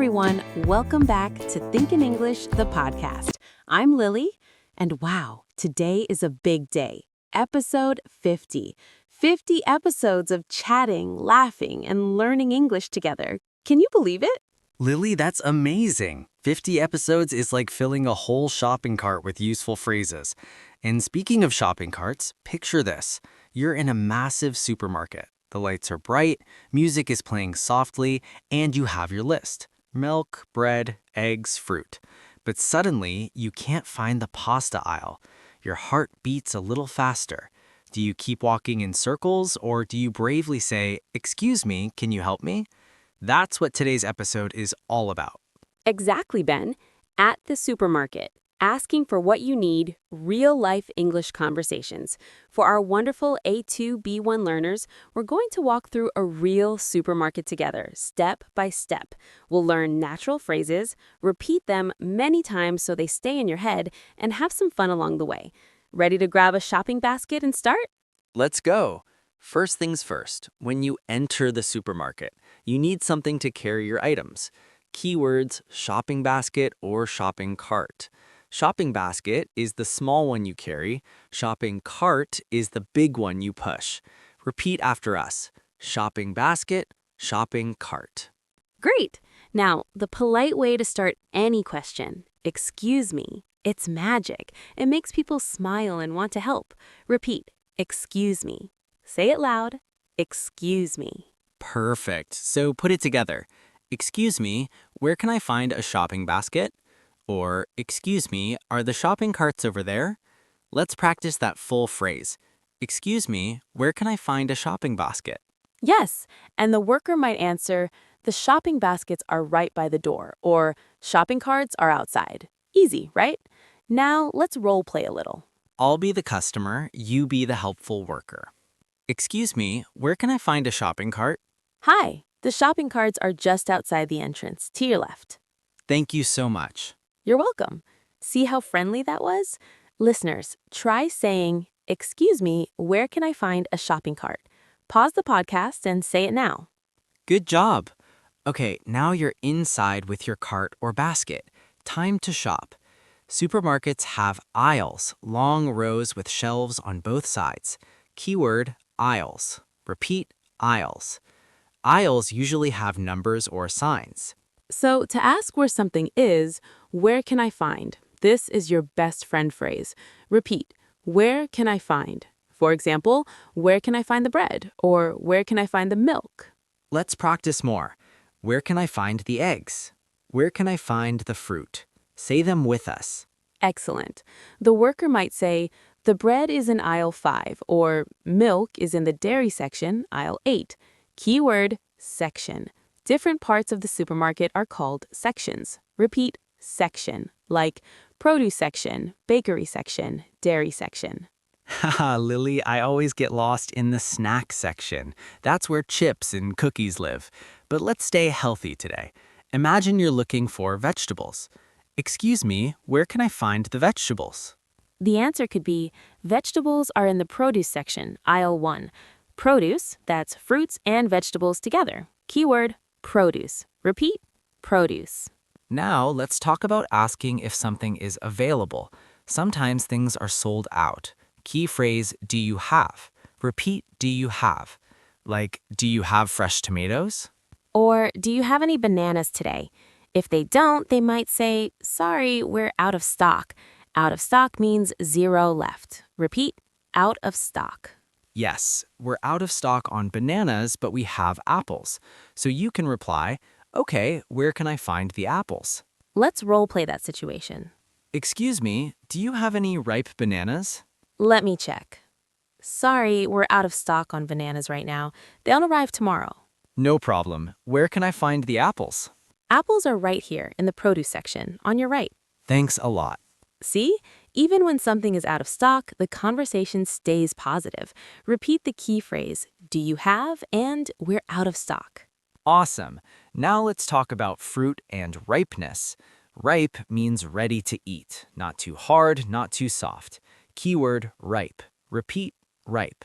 everyone. Welcome back to Think in English, the podcast. I'm Lily, and wow, today is a big day. Episode 50. 50 episodes of chatting, laughing, and learning English together. Can you believe it? Lily, that's amazing. 50 episodes is like filling a whole shopping cart with useful phrases. And speaking of shopping carts, picture this. You're in a massive supermarket. The lights are bright, music is playing softly, and you have your list. Milk, bread, eggs, fruit. But suddenly, you can't find the pasta aisle. Your heart beats a little faster. Do you keep walking in circles, or do you bravely say, "Excuse me, can you help me?" That's what today's episode is all about. Exactly, Ben. At the supermarket, asking for what you need, real-life English conversations. For our wonderful A2, B1 learners, we're going to walk through a real supermarket together, step by step. We'll learn natural phrases, repeat them many times so they stay in your head, and have some fun along the way. Ready to grab a shopping basket and start? Let's go. First things first, when you enter the supermarket, you need something to carry your items. Keywords, shopping basket or shopping cart. Shopping basket is the small one you carry. Shopping cart is the big one you push. Repeat after us. Shopping basket, shopping cart. Great! Now, the polite way to start any question, excuse me, it's magic. It makes people smile and want to help. Repeat, excuse me. Say it loud, excuse me. Perfect. So put it together. Excuse me, where can I find a shopping basket? Or, excuse me, are the shopping carts over there? Let's practice that full phrase. Excuse me, where can I find a shopping basket? Yes, and the worker might answer, the shopping baskets are right by the door, or shopping carts are outside. Easy, right? Now, let's role play a little. I'll be the customer, you be the helpful worker. Excuse me, where can I find a shopping cart? Hi, the shopping carts are just outside the entrance, to your left. Thank you so much. You're welcome. See how friendly that was? Listeners, try saying, excuse me, where can I find a shopping cart? Pause the podcast and say it now. Good job. Okay, now you're inside with your cart or basket. Time to shop. Supermarkets have aisles, long rows with shelves on both sides. Keyword, aisles. Repeat, aisles. Aisles usually have numbers or signs. So to ask where something is, where can I find? This is your best friend phrase. Repeat, where can I find? For example, where can I find the bread? Or where can I find the milk? Let's practice more. Where can I find the eggs? Where can I find the fruit? Say them with us. Excellent. The worker might say, the bread is in aisle 5, or milk is in the dairy section, aisle 8. Keyword, section. Different parts of the supermarket are called sections. Repeat, section, like produce section, bakery section, dairy section. Haha, Lily, I always get lost in the snack section. That's where chips and cookies live. But let's stay healthy today. Imagine you're looking for vegetables. Excuse me, where can I find the vegetables? The answer could be, vegetables are in the produce section, aisle 1. Produce, that's fruits and vegetables together. Keyword, produce. Repeat, produce. Now, let's talk about asking if something is available. Sometimes things are sold out. Key phrase, do you have? Repeat, do you have? Like, do you have fresh tomatoes? Or, do you have any bananas today? If they don't, they might say, sorry, we're out of stock. Out of stock means 0 left. Repeat, out of stock. Yes, we're out of stock on bananas, but we have apples. So you can reply, okay, where can I find the apples? Let's role play that situation. Excuse me, do you have any ripe bananas? Let me check. Sorry, we're out of stock on bananas right now. They'll arrive tomorrow. No problem. Where can I find the apples? Apples are right here in the produce section, on your right. Thanks a lot. See? Even when something is out of stock, the conversation stays positive. Repeat the key phrase, do you have, and we're out of stock. Awesome. Now let's talk about fruit and ripeness. Ripe means ready to eat, not too hard, not too soft. Keyword, ripe. Repeat, ripe.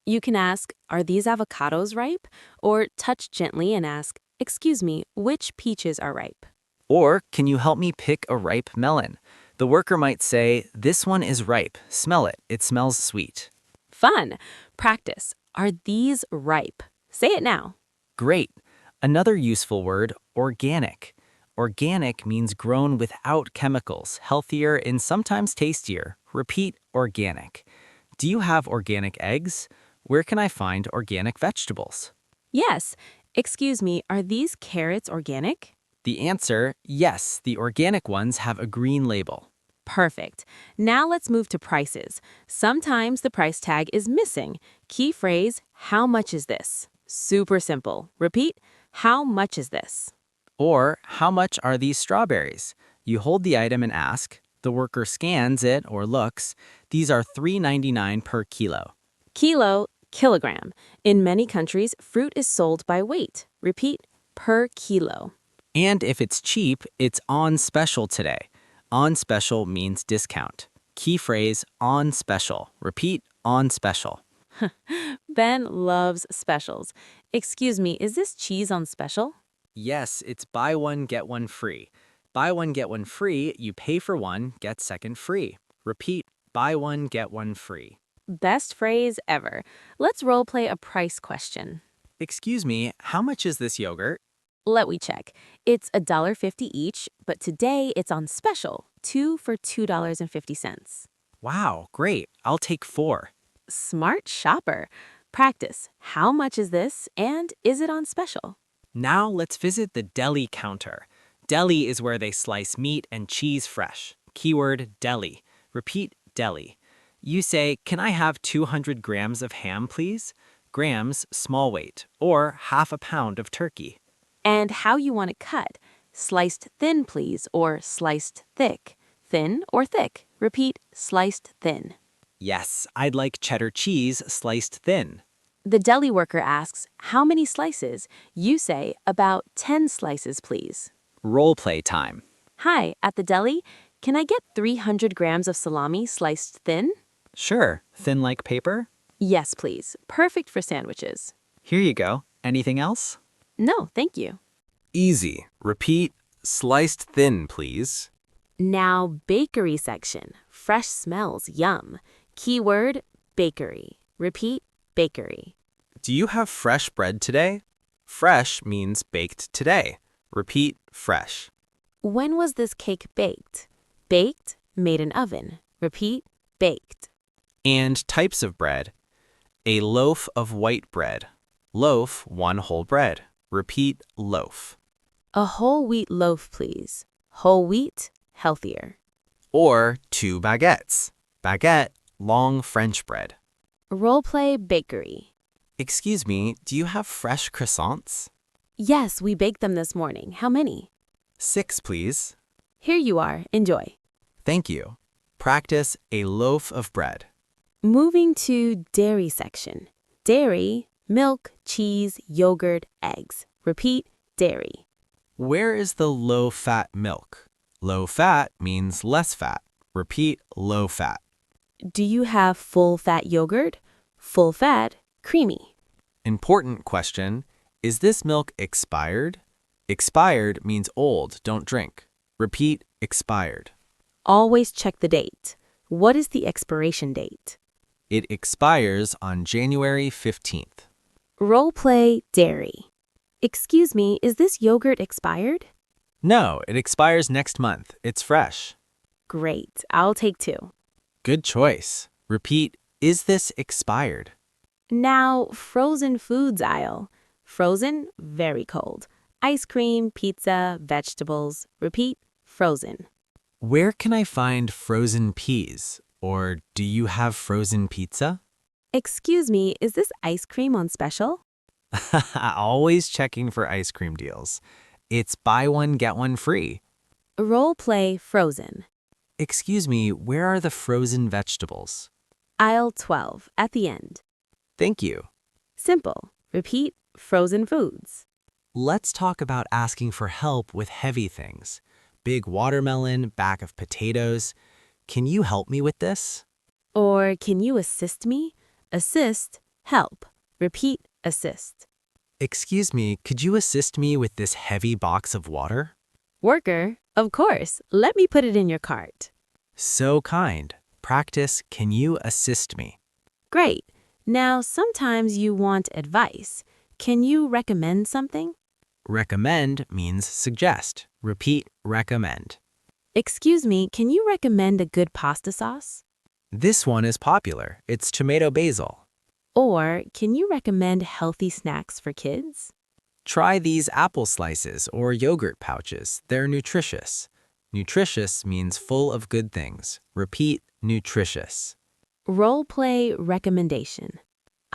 You can ask, are these avocados ripe? Or touch gently and ask, Excuse me, which peaches are ripe? Or, can you help me pick a ripe melon? The worker might say, this one is ripe. Smell it. It smells sweet. Fun. Practice. Are these ripe? Say it now. Great. Another useful word, organic. Organic means grown without chemicals, healthier and sometimes tastier. Repeat, organic. Do you have organic eggs? Where can I find organic vegetables? Yes. Excuse me, are these carrots organic? The answer, yes, the organic ones have a green label. Perfect. Now let's move to prices. Sometimes the price tag is missing. Key phrase, how much is this? Super simple. Repeat, how much is this? Or, how much are these strawberries? You hold the item and ask. The worker scans it or looks. These are $3.99 per kilo. Kilo, kilogram. In many countries, fruit is sold by weight. Repeat, per kilo. And if it's cheap, it's on special today. On special means discount. Key phrase, on special. Repeat, on special. Ben loves specials. Excuse me, is this cheese on special? Yes, it's buy one, get one free. Buy one, get one free, you pay for one, get second free. Repeat, buy one, get one free. Best phrase ever. Let's role play a price question. Excuse me, how much is this yogurt? Let me check. It's $1.50 each, but today it's on special, 2 for $2.50. Wow, great. I'll take 4. Smart shopper. Practice. How much is this and is it on special? Now let's visit the deli counter. Deli is where they slice meat and cheese fresh. Keyword deli. Repeat deli. You say, can I have 200 grams of ham, please? Grams, small weight, or half a pound of turkey. And how you want it cut. Sliced thin, please, or sliced thick. Thin or thick. Repeat, sliced thin. Yes, I'd like cheddar cheese sliced thin. The deli worker asks, how many slices? You say, about 10 slices, please. Role play time. Hi, at the deli, can I get 300 grams of salami sliced thin? Sure, thin like paper? Yes, please. Perfect for sandwiches. Here you go. Anything else? No, thank you. Easy. Repeat, sliced thin, please. Now, bakery section. Fresh smells, yum. Keyword, bakery. Repeat, bakery. Do you have fresh bread today? Fresh means baked today. Repeat, fresh. When was this cake baked? Baked, made in oven. Repeat, baked. And types of bread. A loaf of white bread. Loaf, one whole bread. Repeat, loaf. A whole wheat loaf, please. Whole wheat, healthier. Or 2 baguettes. Baguette, long French bread. Role play bakery. Excuse me, do you have fresh croissants? Yes, we baked them this morning. How many? 6, please. Here you are. Enjoy. Thank you. Practice a loaf of bread. Moving to dairy section. Dairy, milk, cheese, yogurt, eggs. Repeat, dairy. Where is the low-fat milk? Low fat means less fat. Repeat, low fat. Do you have full-fat yogurt? Full fat, creamy. Important question. Is this milk expired? Expired means old, don't drink. Repeat, expired. Always check the date. What is the expiration date? It expires on January 15th. Role play dairy. Excuse me, is this yogurt expired? No, it expires next month. It's fresh. Great, I'll take 2. Good choice. Repeat, is this expired? Now, frozen foods aisle. Frozen, very cold. Ice cream, pizza, vegetables. Repeat, frozen. Where can I find frozen peas? Or do you have frozen pizza? Excuse me, is this ice cream on special? Always checking for ice cream deals. It's buy one, get one free. Role play frozen. Excuse me, where are the frozen vegetables? Aisle 12, at the end. Thank you. Simple. Repeat, frozen foods. Let's talk about asking for help with heavy things. Big watermelon, bag of potatoes. Can you help me with this? Or can you assist me? Assist, help. Repeat, assist. Excuse me, could you assist me with this heavy box of water? Worker, of course. Let me put it in your cart. So kind. Practice, can you assist me? Great. Now, sometimes you want advice. Can you recommend something? Recommend means suggest. Repeat, recommend. Excuse me, can you recommend a good pasta sauce? This one is popular. It's tomato basil. Or can you recommend healthy snacks for kids? Try these apple slices or yogurt pouches. They're nutritious. Nutritious means full of good things. Repeat, nutritious. Role play recommendation.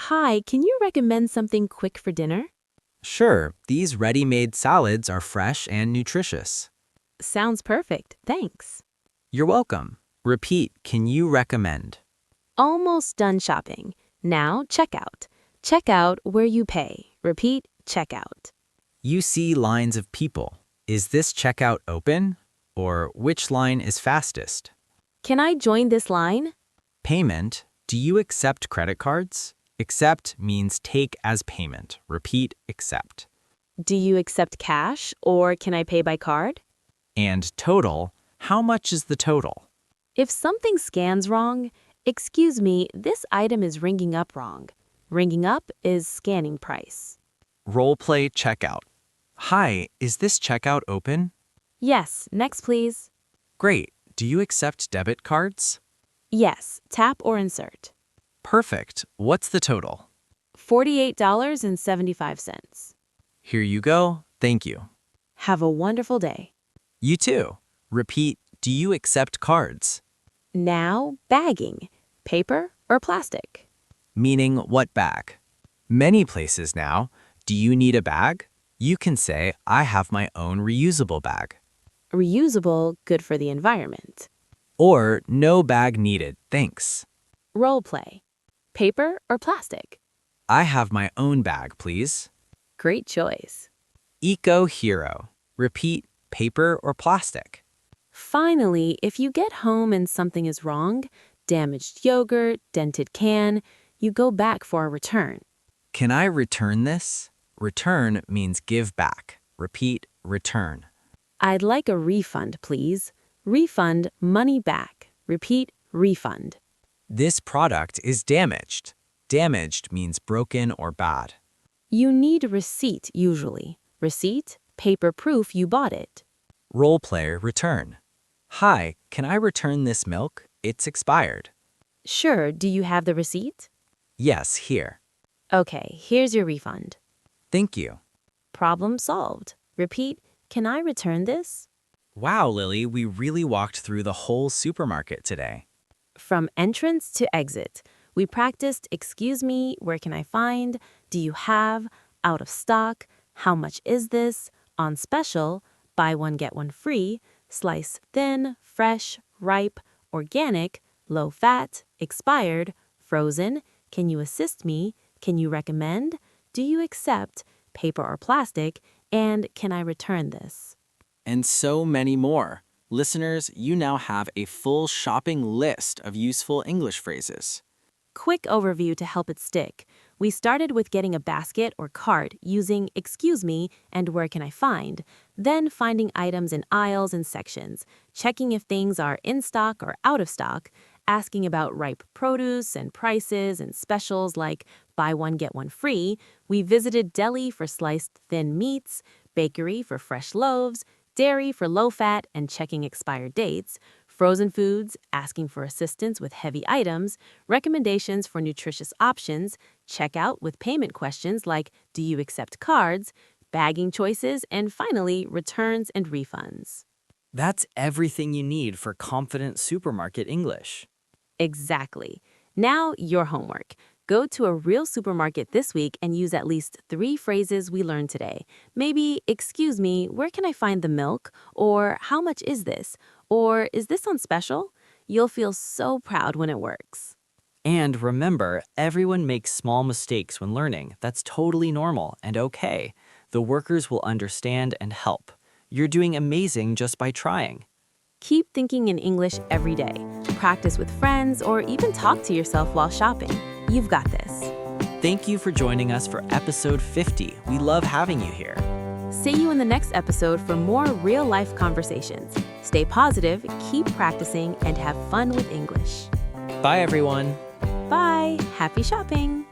Hi, can you recommend something quick for dinner? Sure, these ready-made salads are fresh and nutritious. Sounds perfect. Thanks. You're welcome. Repeat, can you recommend? Almost done shopping. Now checkout. Check out where you pay. Repeat, checkout. You see lines of people. Is this checkout open? Or which line is fastest? Can I join this line? Payment. Do you accept credit cards? Accept means take as payment. Repeat, accept. Do you accept cash or can I pay by card? And total. How much is the total? If something scans wrong, excuse me, this item is ringing up wrong. Ringing up is scanning price. Role play checkout. Hi, is this checkout open? Yes, next please. Great. Do you accept debit cards? Yes, tap or insert. Perfect. What's the total? $48.75. Here you go. Thank you. Have a wonderful day. You too. Repeat, do you accept cards? Now, bagging. Paper or plastic? Meaning what bag? Many places now. Do you need a bag? You can say, I have my own reusable bag. Reusable, good for the environment. Or no bag needed, thanks. Role play. Paper or plastic? I have my own bag, please. Great choice. Eco hero. Repeat, paper or plastic. Finally, if you get home and something is wrong, damaged yogurt, dented can, you go back for a return. Can I return this? Return means give back. Repeat, return. I'd like a refund, please. Refund, money back. Repeat, refund. This product is damaged. Damaged means broken or bad. You need a receipt usually. Receipt, paper proof you bought it. Role player return. Hi, can I return this milk? It's expired. Sure, do you have the receipt? Yes, here. Okay, here's your refund. Thank you. Problem solved. Repeat, can I return this? Wow, Lily, we really walked through the whole supermarket today. From entrance to exit, we practiced excuse me, where can I find, do you have, out of stock, how much is this, on special, buy one get one free, slice thin, fresh, ripe, organic, low fat, expired, frozen, can you assist me, can you recommend, do you accept, paper or plastic, and can I return this? And so many more. Listeners, you now have a full shopping list of useful English phrases. Quick overview to help it stick. We started with getting a basket or cart using excuse me and where can I find, then finding items in aisles and sections, checking if things are in stock or out of stock, asking about ripe produce and prices and specials like buy one get one free. We visited deli for sliced thin meats, bakery for fresh loaves, dairy for low fat and checking expired dates, frozen foods, asking for assistance with heavy items, recommendations for nutritious options, checkout with payment questions like do you accept cards, bagging choices, and finally, returns and refunds. That's everything you need for confident supermarket English. Exactly. Now, your homework. Go to a real supermarket this week and use at least 3 phrases we learned today. Maybe, excuse me, where can I find the milk? Or how much is this? Or is this on special? You'll feel so proud when it works. And remember, everyone makes small mistakes when learning. That's totally normal and okay. The workers will understand and help. You're doing amazing just by trying. Keep thinking in English every day. Practice with friends or even talk to yourself while shopping. You've got this. Thank you for joining us for episode 50. We love having you here. See you in the next episode for more real-life conversations. Stay positive, keep practicing, and have fun with English. Bye, everyone. Bye! Happy shopping!